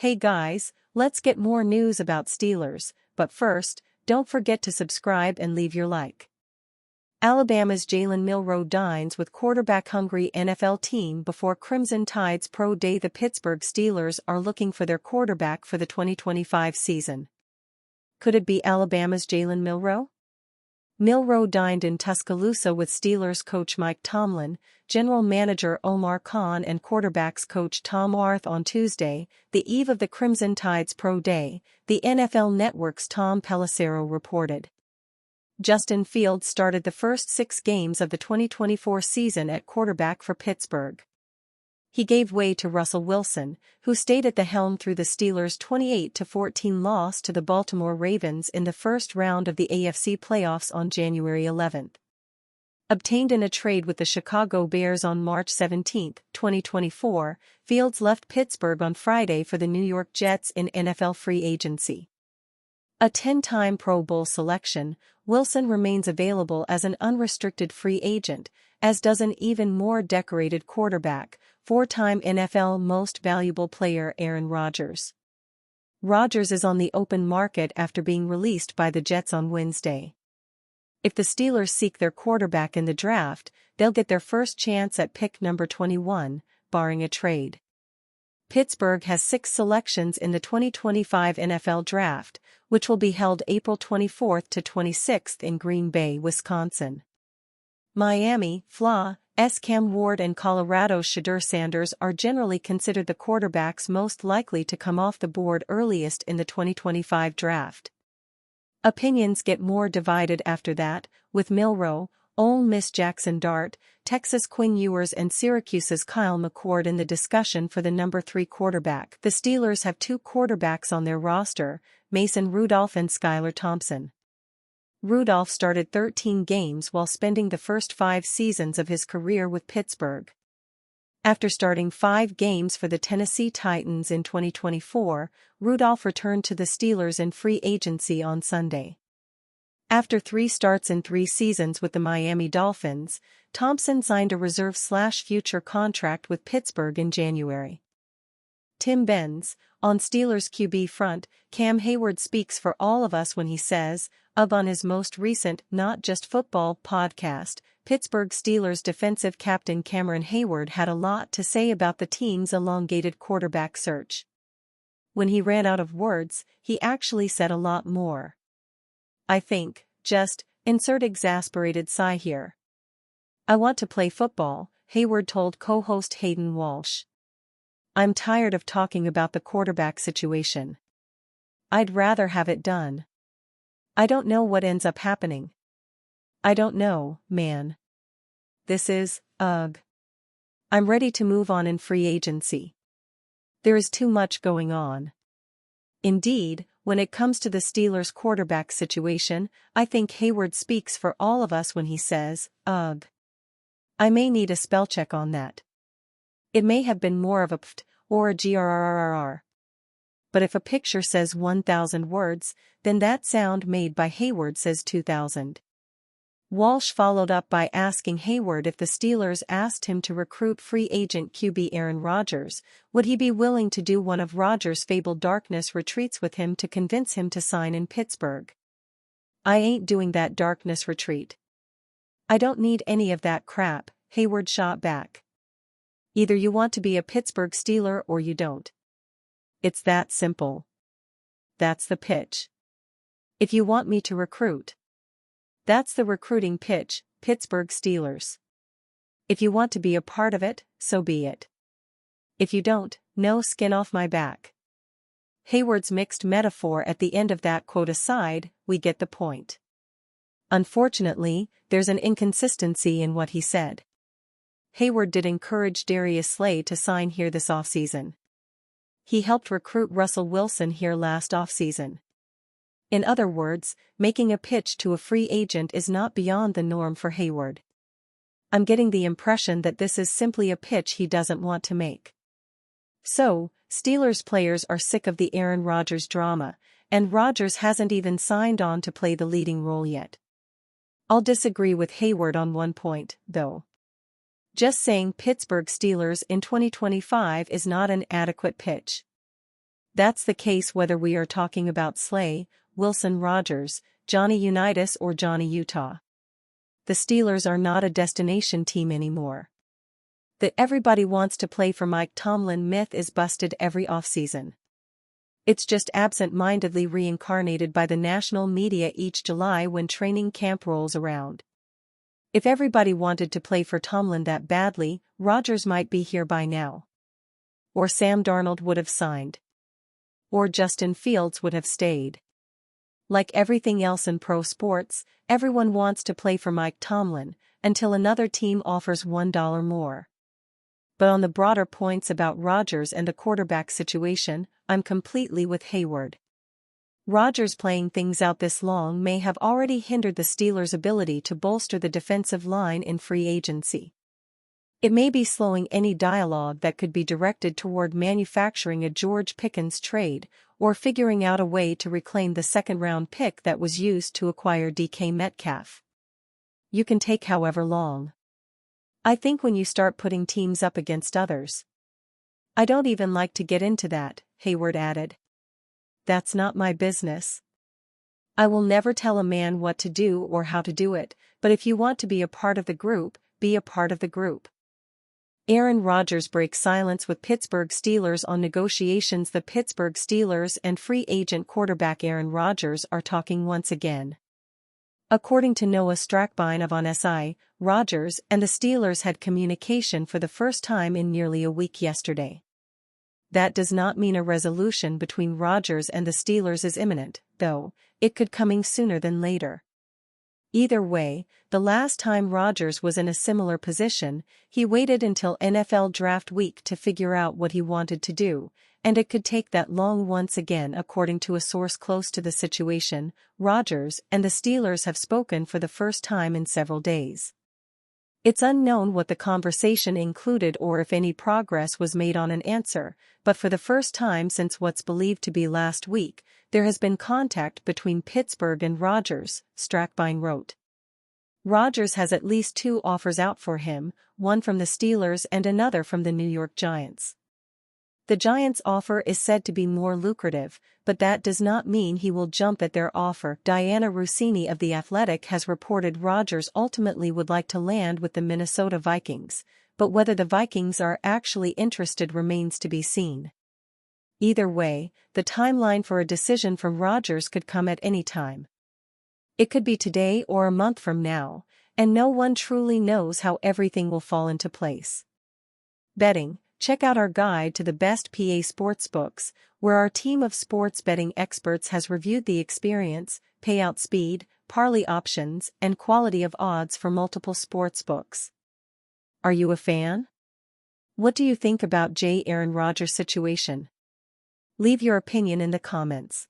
Hey guys, let's get more news about Steelers, but first, don't forget to subscribe and leave your like. Alabama's Jalen Milroe dines with quarterback-hungry NFL team before Crimson Tide's Pro Day. The Pittsburgh Steelers are looking for their quarterback for the 2025 season. Could it be Alabama's Jalen Milroe? Milroe dined in Tuscaloosa with Steelers coach Mike Tomlin, general manager Omar Khan and quarterbacks coach Tom Arth on Tuesday, the eve of the Crimson Tide's Pro Day, the NFL Network's Tom Pelissero reported. Justin Fields started the first 6 games of the 2024 season at quarterback for Pittsburgh. He gave way to Russell Wilson, who stayed at the helm through the Steelers' 28-14 loss to the Baltimore Ravens in the first round of the AFC playoffs on January 11. Obtained in a trade with the Chicago Bears on March 17, 2024, Fields left Pittsburgh on Friday for the New York Jets in NFL free agency. A 10-time Pro Bowl selection, Wilson remains available as an unrestricted free agent, as does an even more decorated quarterback, 4-time NFL Most Valuable Player Aaron Rodgers. Rodgers is on the open market after being released by the Jets on Wednesday. If the Steelers seek their quarterback in the draft, they'll get their first chance at pick number 21, barring a trade. Pittsburgh has 6 selections in the 2025 NFL Draft, which will be held April 24 to 26 in Green Bay, Wisconsin. Miami, Fla's Cam Ward and Colorado's Shedeur Sanders are generally considered the quarterbacks most likely to come off the board earliest in the 2025 draft. Opinions get more divided after that, with Milroe, Ole Miss Jackson Dart, Texas Quinn Ewers and Syracuse's Kyle McCord in the discussion for the number 3 quarterback. The Steelers have 2 quarterbacks on their roster, Mason Rudolph and Skylar Thompson. Rudolph started 13 games while spending the first 5 seasons of his career with Pittsburgh. After starting 5 games for the Tennessee Titans in 2024, Rudolph returned to the Steelers in free agency on Sunday. After 3 starts in 3 seasons with the Miami Dolphins, Thompson signed a reserve/future contract with Pittsburgh in January. Tim Benz, on Steelers QB front, Cam Hayward speaks for all of us when he says, on his most recent Not Just Football podcast, Pittsburgh Steelers defensive captain Cameron Hayward had a lot to say about the team's elongated quarterback search. When he ran out of words, he actually said a lot more. I think, just, insert exasperated sigh here. I want to play football, Hayward told co-host Hayden Walsh. I'm tired of talking about the quarterback situation. I'd rather have it done. I don't know what ends up happening. I don't know, man. This is, ugh. I'm ready to move on in free agency. There is too much going on. Indeed, when it comes to the Steelers' quarterback situation, I think Hayward speaks for all of us when he says, ugh. I may need a spell check on that. It may have been more of a pft or a grrrr. But if a picture says 1,000 words, then that sound made by Hayward says 2,000. Walsh followed up by asking Hayward if the Steelers asked him to recruit free agent QB Aaron Rodgers, would he be willing to do one of Rodgers' fabled darkness retreats with him to convince him to sign in Pittsburgh. I ain't doing that darkness retreat. I don't need any of that crap, Hayward shot back. Either you want to be a Pittsburgh Steeler or you don't. It's that simple. That's the pitch. If you want me to recruit. That's the recruiting pitch, Pittsburgh Steelers. If you want to be a part of it, so be it. If you don't, no skin off my back. Hayward's mixed metaphor at the end of that quote aside, we get the point. Unfortunately, there's an inconsistency in what he said. Hayward did encourage Darius Slay to sign here this offseason. He helped recruit Russell Wilson here last offseason. In other words, making a pitch to a free agent is not beyond the norm for Hayward. I'm getting the impression that this is simply a pitch he doesn't want to make. So, Steelers players are sick of the Aaron Rodgers drama, and Rodgers hasn't even signed on to play the leading role yet. I'll disagree with Hayward on one point, though. Just saying Pittsburgh Steelers in 2025 is not an adequate pitch. That's the case whether we are talking about Slay, Wilson Rodgers, Johnny Unitas or Johnny Utah. The Steelers are not a destination team anymore. The everybody wants to play for Mike Tomlin myth is busted every offseason. It's just absent-mindedly reincarnated by the national media each July when training camp rolls around. If everybody wanted to play for Tomlin that badly, Rodgers might be here by now. Or Sam Darnold would have signed. Or Justin Fields would have stayed. Like everything else in pro sports, everyone wants to play for Mike Tomlin, until another team offers $1 more. But on the broader points about Rodgers and the quarterback situation, I'm completely with Hayward. Rodgers playing things out this long may have already hindered the Steelers' ability to bolster the defensive line in free agency. It may be slowing any dialogue that could be directed toward manufacturing a George Pickens trade, or figuring out a way to reclaim the second-round pick that was used to acquire DK Metcalf. You can take however long. I think when you start putting teams up against others. I don't even like to get into that, Hayward added. That's not my business. I will never tell a man what to do or how to do it, but if you want to be a part of the group, be a part of the group. Aaron Rodgers breaks silence with Pittsburgh Steelers on negotiations. The Pittsburgh Steelers and free agent quarterback Aaron Rodgers are talking once again. According to Noah Strackbine of On SI, Rodgers and the Steelers had communication for the first time in nearly a week yesterday. That does not mean a resolution between Rodgers and the Steelers is imminent, though. It could coming sooner than later. Either way, the last time Rodgers was in a similar position, he waited until NFL draft week to figure out what he wanted to do, and it could take that long once again. According to a source close to the situation, Rodgers and the Steelers have spoken for the first time in several days. It's unknown what the conversation included or if any progress was made on an answer, but for the first time since what's believed to be last week, there has been contact between Pittsburgh and Rodgers, Strackbine wrote. Rodgers has at least 2 offers out for him, one from the Steelers and another from the New York Giants. The Giants' offer is said to be more lucrative, but that does not mean he will jump at their offer. Diana Rossini of The Athletic has reported Rodgers ultimately would like to land with the Minnesota Vikings, but whether the Vikings are actually interested remains to be seen. Either way, the timeline for a decision from Rodgers could come at any time. It could be today or a month from now, and no one truly knows how everything will fall into place. Betting. Check out our guide to the best PA sportsbooks, where our team of sports betting experts has reviewed the experience, payout speed, parlay options, and quality of odds for multiple sportsbooks. Are you a fan? What do you think about Aaron Rodgers' situation? Leave your opinion in the comments.